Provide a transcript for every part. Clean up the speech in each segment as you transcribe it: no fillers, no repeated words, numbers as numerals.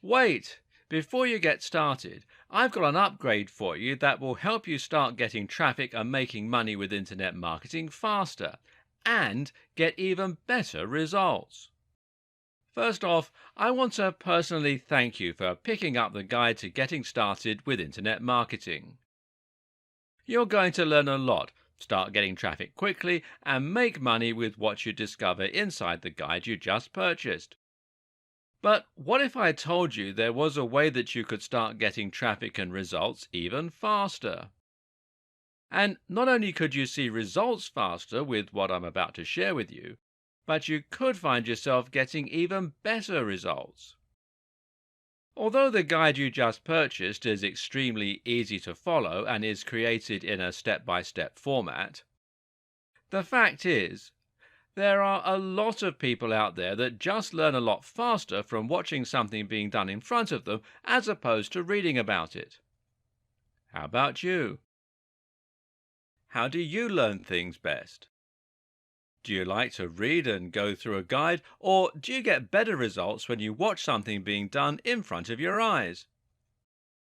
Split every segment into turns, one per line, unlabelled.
Wait! Before you get started, I've got an upgrade for you that will help you start getting traffic and making money with internet marketing faster and get even better results. First off, I want to personally thank you for picking up the guide to getting started with internet marketing. You're going to learn a lot, start getting traffic quickly, and make money with what you discover inside the guide you just purchased. But what if I told you there was a way that you could start getting traffic and results even faster? And not only could you see results faster with what I'm about to share with you, but you could find yourself getting even better results. Although the guide you just purchased is extremely easy to follow and is created in a step-by-step format, the fact is, there are a lot of people out there that just learn a lot faster from watching something being done in front of them as opposed to reading about it. How about you? How do you learn things best? Do you like to read and go through a guide, or do you get better results when you watch something being done in front of your eyes?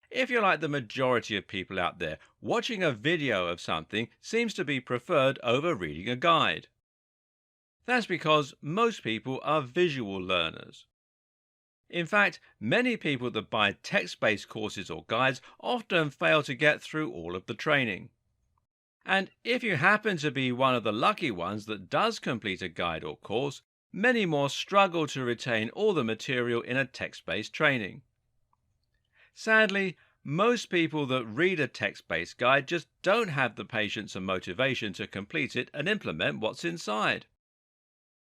If you're like the majority of people out there, watching a video of something seems to be preferred over reading a guide. That's because most people are visual learners. In fact, many people that buy text-based courses or guides often fail to get through all of the training. And if you happen to be one of the lucky ones that does complete a guide or course, many more struggle to retain all the material in a text-based training. Sadly, most people that read a text-based guide just don't have the patience and motivation to complete it and implement what's inside.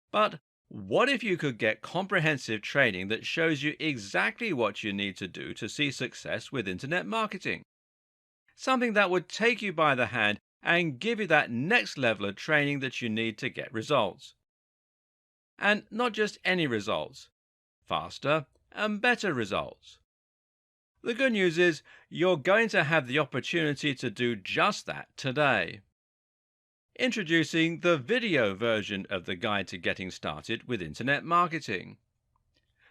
But what if you could get comprehensive training that shows you exactly what you need to do to see success with internet marketing? Something that would take you by the hand and give you that next level of training that you need to get results. And not just any results, faster and better results. The good news is you're going to have the opportunity to do just that today. Introducing the video version of the guide to getting started with internet marketing.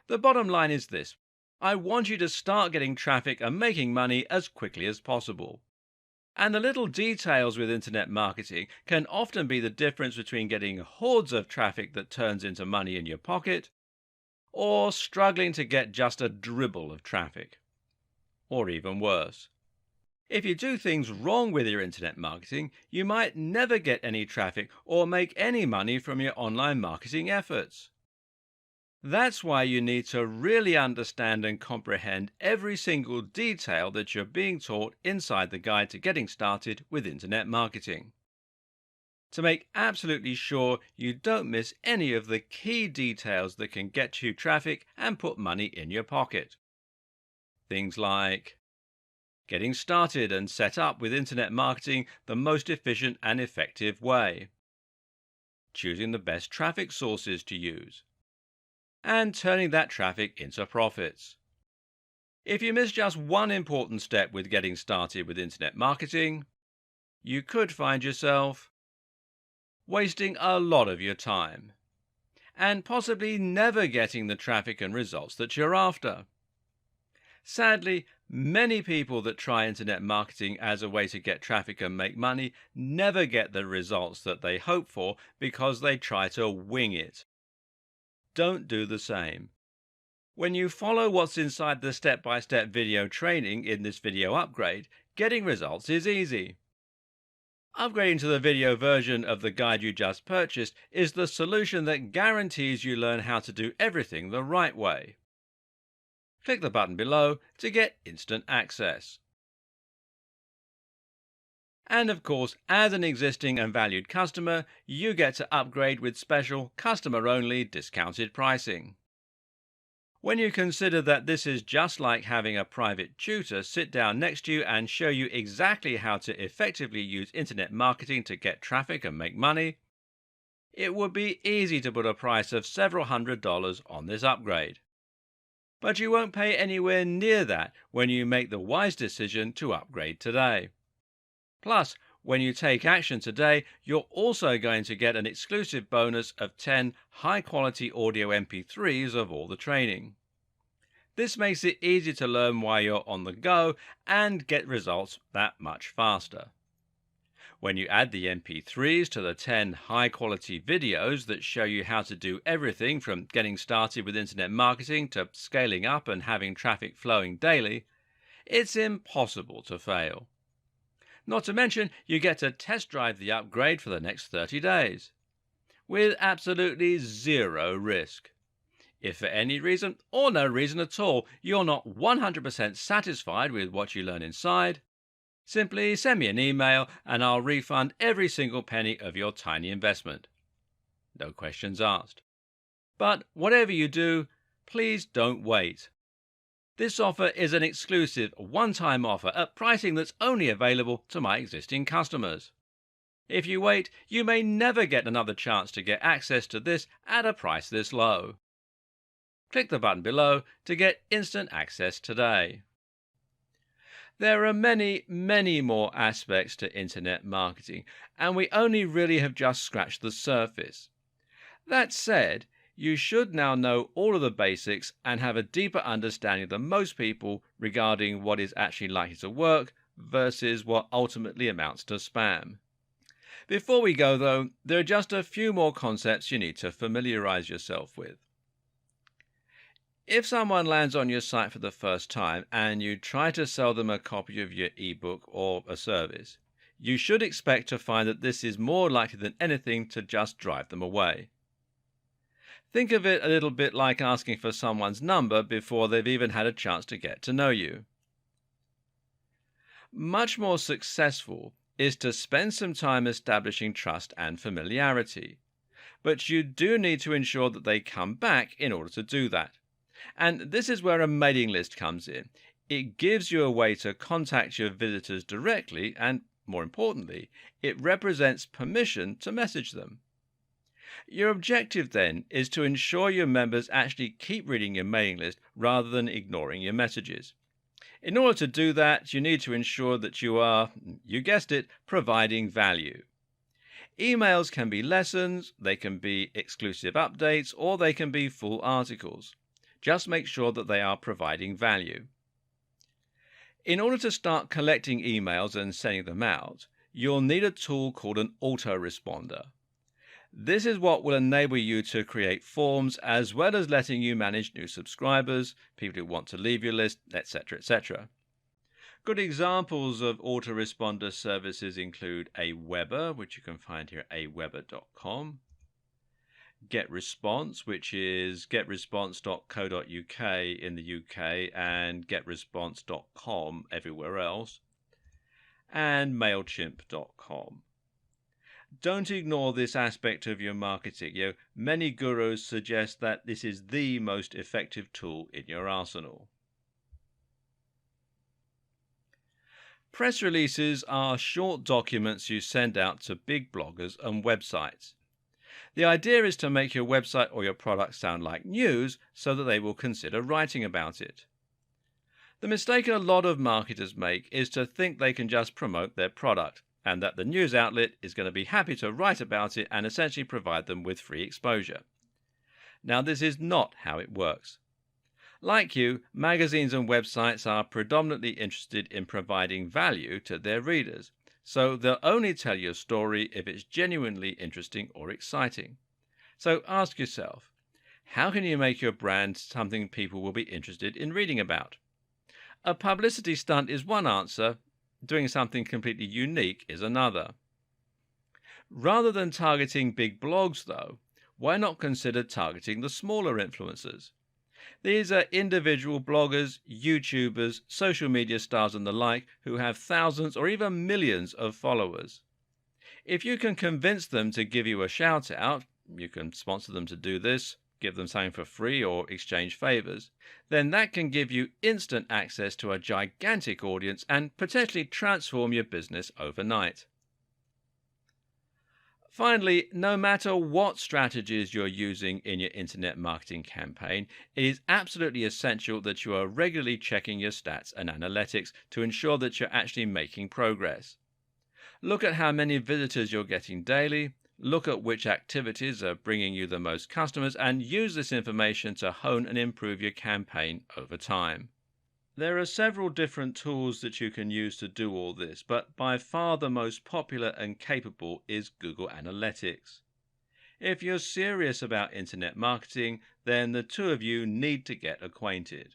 The bottom line is this: I want you to start getting traffic and making money as quickly as possible. And the little details with internet marketing can often be the difference between getting hordes of traffic that turns into money in your pocket, or struggling to get just a dribble of traffic. Or even worse. If you do things wrong with your internet marketing, you might never get any traffic or make any money from your online marketing efforts. That's why you need to really understand and comprehend every single detail that you're being taught inside the guide to getting started with internet marketing. To make absolutely sure you don't miss any of the key details that can get you traffic and put money in your pocket. Things like getting started and set up with internet marketing the most efficient and effective way, choosing the best traffic sources to use, and turning that traffic into profits. If you miss just one important step with getting started with internet marketing, you could find yourself wasting a lot of your time and possibly never getting the traffic and results that you're after. Sadly, many people that try internet marketing as a way to get traffic and make money never get the results that they hope for because they try to wing it. Don't do the same. When you follow what's inside the step-by-step video training in this video upgrade, getting results is easy. Upgrading to the video version of the guide you just purchased is the solution that guarantees you learn how to do everything the right way. Click the button below to get instant access. And of course, as an existing and valued customer, you get to upgrade with special customer-only discounted pricing. When you consider that this is just like having a private tutor sit down next to you and show you exactly how to effectively use internet marketing to get traffic and make money, it would be easy to put a price of several $100s on this upgrade. But you won't pay anywhere near that when you make the wise decision to upgrade today. Plus, when you take action today, you're also going to get an exclusive bonus of 10 high-quality audio MP3s of all the training. This makes it easy to learn while you're on the go and get results that much faster. When you add the MP3s to the 10 high quality videos that show you how to do everything from getting started with internet marketing to scaling up and having traffic flowing daily, it's impossible to fail. Not to mention, you get to test drive the upgrade for the next 30 days, with absolutely zero risk. If for any reason, or no reason at all, you're not 100% satisfied with what you learn inside, simply send me an email and I'll refund every single penny of your tiny investment. No questions asked. But whatever you do, please don't wait. This offer is an exclusive one-time offer at pricing that's only available to my existing customers. If you wait, you may never get another chance to get access to this at a price this low. Click the button below to get instant access today. There are many, many more aspects to internet marketing, and we only really have just scratched the surface. That said, you should now know all of the basics and have a deeper understanding than most people regarding what is actually likely to work versus what ultimately amounts to spam. Before we go though, there are just a few more concepts you need to familiarize yourself with. If someone lands on your site for the first time and you try to sell them a copy of your ebook or a service, you should expect to find that this is more likely than anything to just drive them away. Think of it a little bit like asking for someone's number before they've even had a chance to get to know you. Much more successful is to spend some time establishing trust and familiarity, but you do need to ensure that they come back in order to do that. And this is where a mailing list comes in. It gives you a way to contact your visitors directly and, more importantly, it represents permission to message them. Your objective then is to ensure your members actually keep reading your mailing list rather than ignoring your messages. In order to do that, you need to ensure that you are, you guessed it, providing value. Emails can be lessons, they can be exclusive updates, or they can be full articles. Just make sure that they are providing value. In order to start collecting emails and sending them out, you'll need a tool called an autoresponder. This is what will enable you to create forms as well as letting you manage new subscribers, people who want to leave your list, etc., etc. Good examples of autoresponder services include Aweber, which you can find here at aweber.com, GetResponse, which is getresponse.co.uk in the UK and getresponse.com everywhere else, and MailChimp.com. Don't ignore this aspect of your marketing. Many gurus suggest that this is the most effective tool in your arsenal. Press releases are short documents you send out to big bloggers and websites. The idea is to make your website or your product sound like news so that they will consider writing about it. The mistake a lot of marketers make is to think they can just promote their product, and that the news outlet is going to be happy to write about it and essentially provide them with free exposure. Now, this is not how it works. Like you, magazines and websites are predominantly interested in providing value to their readers, so they'll only tell you a story if it's genuinely interesting or exciting. So ask yourself, how can you make your brand something people will be interested in reading about? A publicity stunt is one answer. Doing something completely unique is another. Rather than targeting big blogs, though, why not consider targeting the smaller influencers? These are individual bloggers, YouTubers, social media stars and the like who have thousands or even millions of followers. If you can convince them to give you a shout out, you can sponsor them to do this, give them something for free or exchange favors, then that can give you instant access to a gigantic audience and potentially transform your business overnight. Finally, no matter what strategies you're using in your internet marketing campaign, it is absolutely essential that you are regularly checking your stats and analytics to ensure that you're actually making progress. Look at how many visitors you're getting daily, Look at which activities are bringing you the most customers and use this information to hone and improve your campaign over time. There are several different tools that you can use to do all this, but by far the most popular and capable is Google Analytics. If you're serious about internet marketing, then the two of you need to get acquainted.